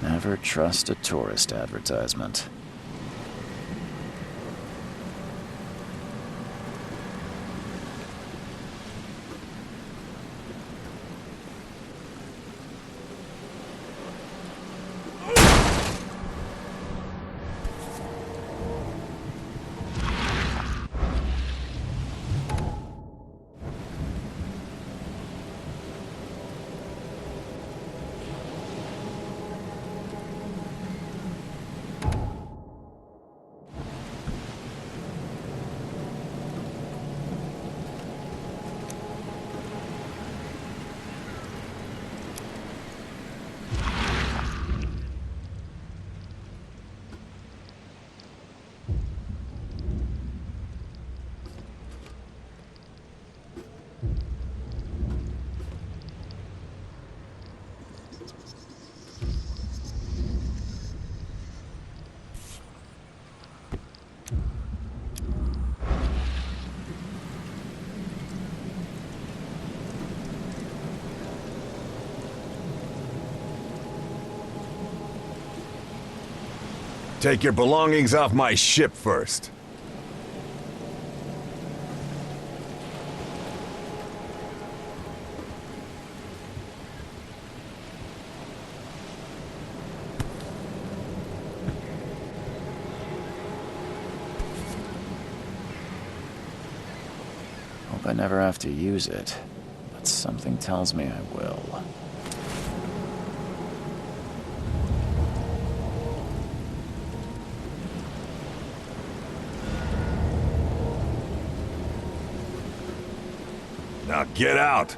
Never trust a tourist advertisement. Take your belongings off my ship first. Hope I never have to use it, but something tells me I will. Now get out!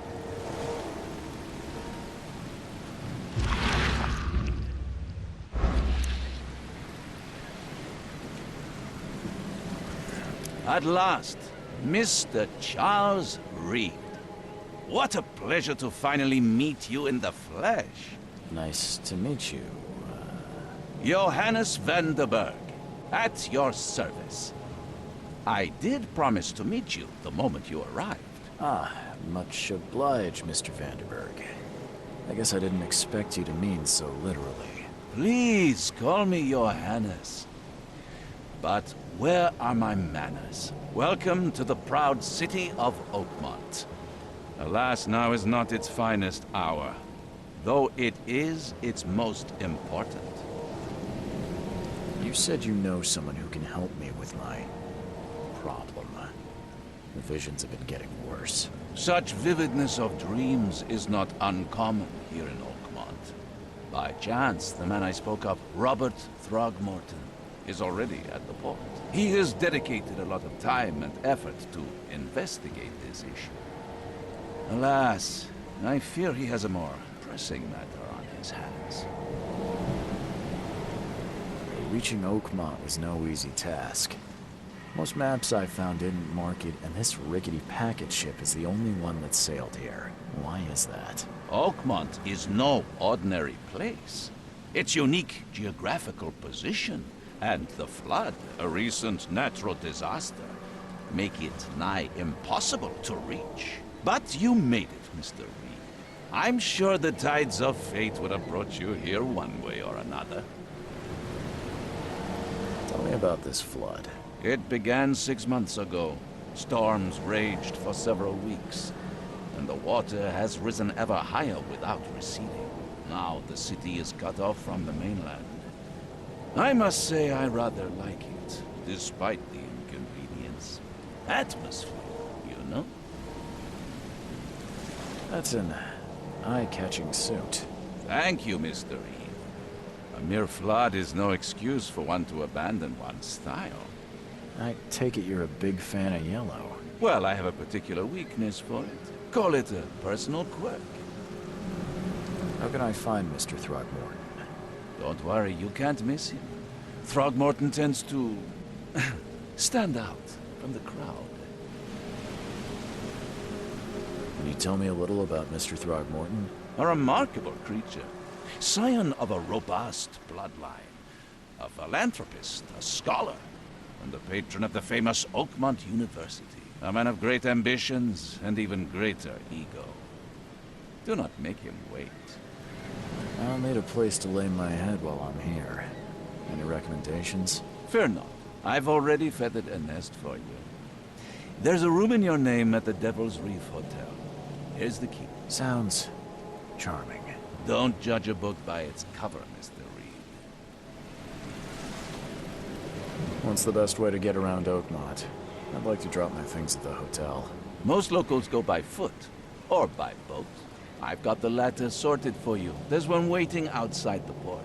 At last, Mr. Charles Reed. What a pleasure to finally meet you in the flesh. Nice to meet you. Johannes van der Berg, at your service. I did promise to meet you the moment you arrived. Much obliged, Mr. Vanderberg. I guess I didn't expect you to mean so literally. Please call me Johannes. But where are my manners? Welcome to the proud city of Oakmont. Alas, now is not its finest hour, though it is its most important. You said you know someone who can help me with my problem. The visions have been getting worse. Such vividness of dreams is not uncommon here in Oakmont. By chance, the man I spoke of, Robert Throgmorton, is already at the port. He has dedicated a lot of time and effort to investigate this issue. Alas, I fear he has a more pressing matter on his hands. Reaching Oakmont was no easy task. Most maps I found didn't mark it, and this rickety packet ship is the only one that sailed here. Why is that? Oakmont is no ordinary place. Its unique geographical position and the flood, a recent natural disaster, make it nigh impossible to reach. But you made it, Mr. Reed. I'm sure the tides of fate would have brought you here one way or another. Tell me about this flood. It began 6 months ago. Storms raged for several weeks, and the water has risen ever higher without receding. Now the city is cut off from the mainland. I must say I rather like it, despite the inconvenience. Atmosphere, you know? That's an eye-catching suit. Thank you, Mr. Reed. A mere flood is no excuse for one to abandon one's style. I take it you're a big fan of yellow. Well, I have a particular weakness for it. Call it a personal quirk. How can I find Mr. Throgmorton? Don't worry, you can't miss him. Throgmorton tends to stand out from the crowd. Can you tell me a little about Mr. Throgmorton? A remarkable creature. Scion of a robust bloodline. A philanthropist, a scholar, and the patron of the famous Oakmont University. A man of great ambitions and even greater ego. Do not make him wait. I'll need a place to lay my head while I'm here. Any recommendations? Fear not. I've already feathered a nest for you. There's a room in your name at the Devil's Reef Hotel. Here's the key. Sounds charming. Don't judge a book by its cover, Mr. Reed. What's the best way to get around Oakmont? I'd like to drop my things at the hotel. Most locals go by foot, or by boat. I've got the latter sorted for you. There's one waiting outside the port.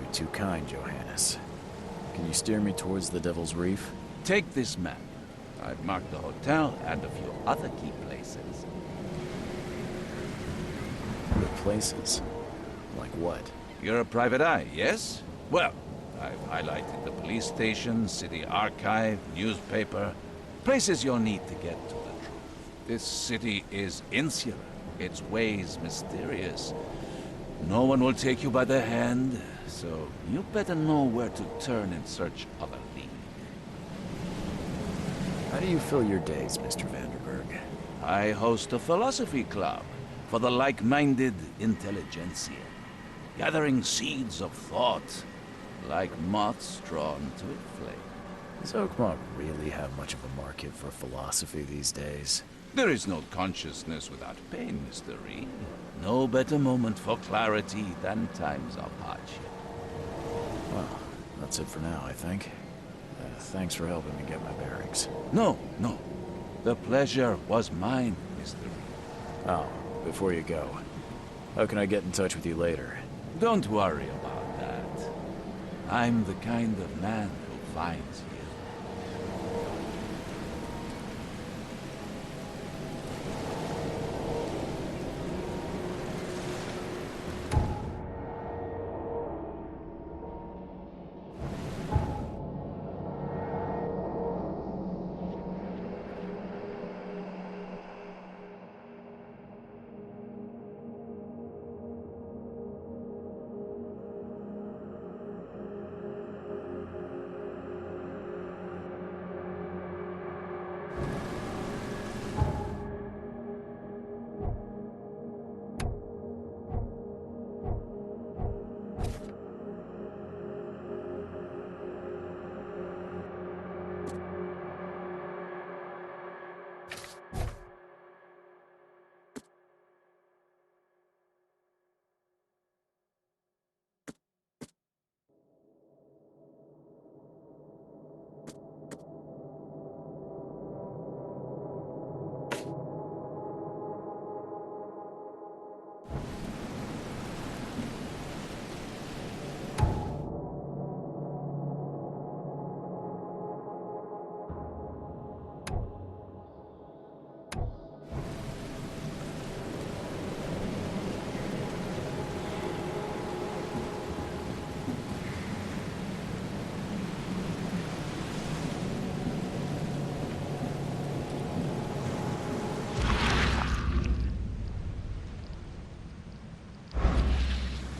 You're too kind, Johannes. Can you steer me towards the Devil's Reef? Take this map. I've marked the hotel and a few other key places. The places? Like what? You're a private eye, yes? Well, I've highlighted the police station, city archive, newspaper. Places you'll need to get to the truth. This city is insular. Its ways mysterious. No one will take you by the hand, so you better know where to turn in search of a lead. How do you fill your days, Mr. Vanderberg? I host a philosophy club for the like-minded intelligentsia, gathering seeds of thought, like moths drawn to a flame. Does Oakmont really have much of a market for philosophy these days? There is no consciousness without pain, Mr. Reed. No better moment for clarity than times of hardship. Well, that's it for now, I think. Thanks for helping me get my bearings. No. The pleasure was mine, Mr. Reed. Oh, before you go, how can I get in touch with you later? Don't worry about that. I'm the kind of man who finds you.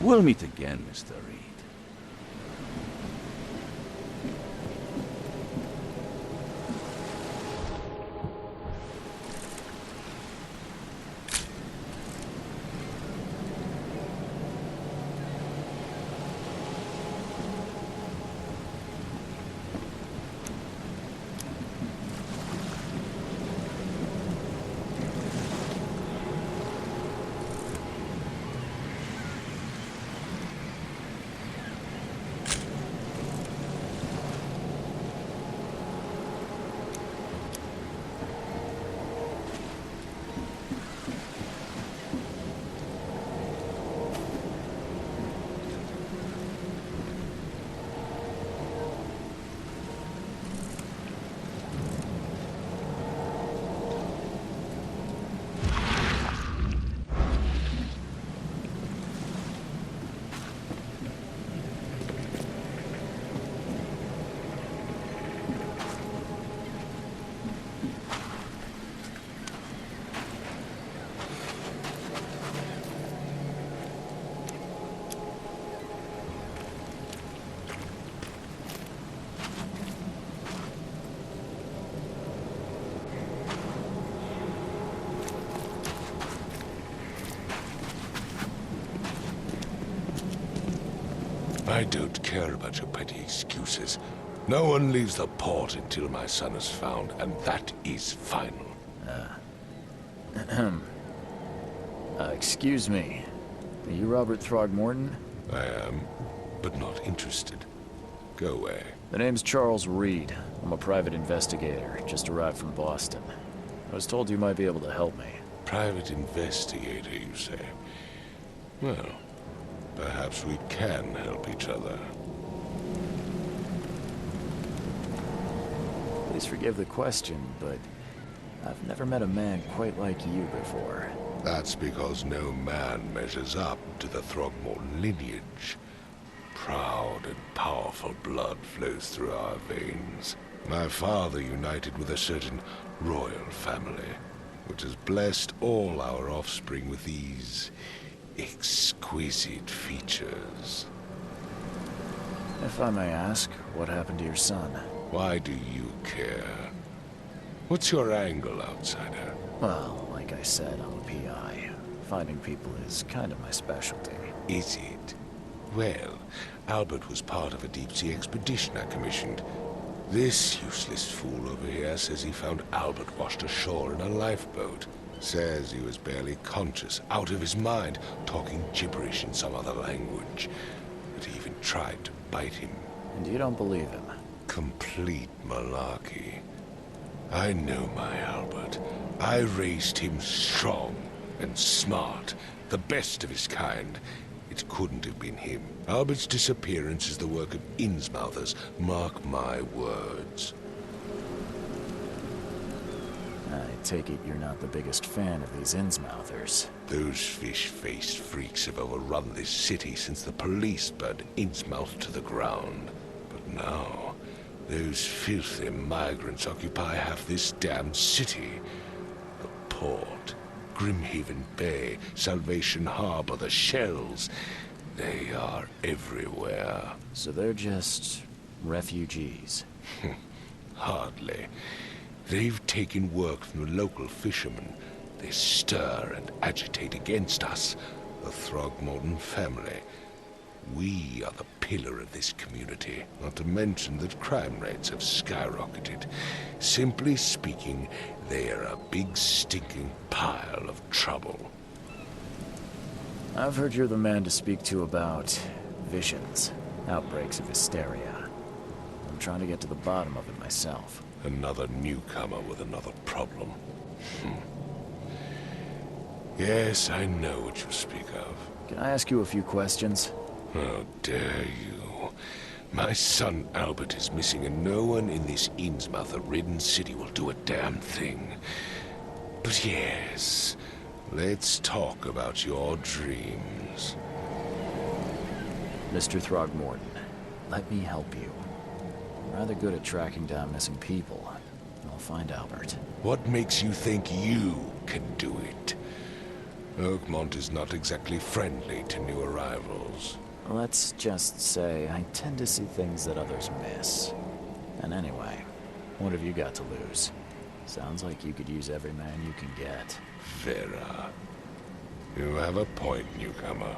We'll meet again, Mr. Reed. I don't care about your petty excuses. No one leaves the port until my son is found, and that is final. Excuse me. Are you Robert Throgmorton? I am, but not interested. Go away. The name's Charles Reed. I'm a private investigator, just arrived from Boston. I was told you might be able to help me. Private investigator, you say? Well, perhaps we can help each other. Please forgive the question, but I've never met a man quite like you before. That's because no man measures up to the Throgmorton lineage. Proud and powerful blood flows through our veins. My father united with a certain royal family, which has blessed all our offspring with these exquisite features. If I may ask, what happened to your son? Why do you care? What's your angle, outsider? Well, like I said, I'm a PI. Finding people is kind of my specialty. Is it? Well, Albert was part of a deep-sea expedition I commissioned. This useless fool over here says he found Albert washed ashore in a lifeboat. Says he was barely conscious, out of his mind, talking gibberish in some other language. But he even tried to bite him. And you don't believe him? Complete malarkey. I know my Albert. I raised him strong and smart, the best of his kind. It couldn't have been him. Albert's disappearance is the work of Innsmouthers. Mark my words. I take it you're not the biggest fan of these Innsmouthers. Those fish-faced freaks have overrun this city since the police burned Innsmouth to the ground. But now, those filthy migrants occupy half this damned city. The port, Grimhaven Bay, Salvation Harbor, the shells. They are everywhere. So they're just refugees. Hardly. They've taken work from the local fishermen. They stir and agitate against us, the Throgmorton family. We are the pillar of this community, not to mention that crime rates have skyrocketed. Simply speaking, they are a big stinking pile of trouble. I've heard you're the man to speak to about visions, outbreaks of hysteria. I'm trying to get to the bottom of it myself. Another newcomer with another problem. Yes, I know what you speak of. Can I ask you a few questions? How dare you? My son Albert is missing, and no one in this Innsmouth-ridden city will do a damn thing. But yes, let's talk about your dreams. Mr. Throgmorton, let me help you. I'm rather good at tracking down missing people. I'll find Albert. What makes you think you can do it? Oakmont is not exactly friendly to new arrivals. Let's just say I tend to see things that others miss. And anyway, what have you got to lose? Sounds like you could use every man you can get. Vera. You have a point, newcomer.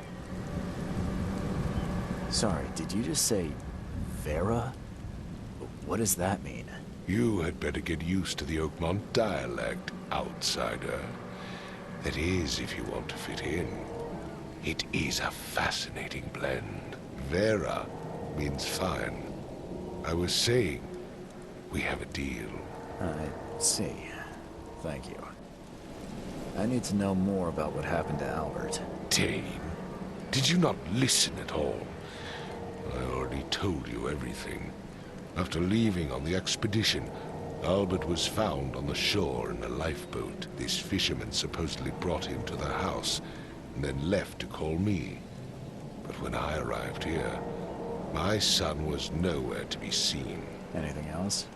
Sorry, did you just say Vera? What does that mean? You had better get used to the Oakmont dialect, outsider. That is, if you want to fit in. It is a fascinating blend. Vera means fine. I was saying, we have a deal. I see. Thank you. I need to know more about what happened to Albert. Dane, did you not listen at all? I already told you everything. After leaving on the expedition, Albert was found on the shore in a lifeboat. This fisherman supposedly brought him to the house, and then left to call me. But when I arrived here, my son was nowhere to be seen. Anything else?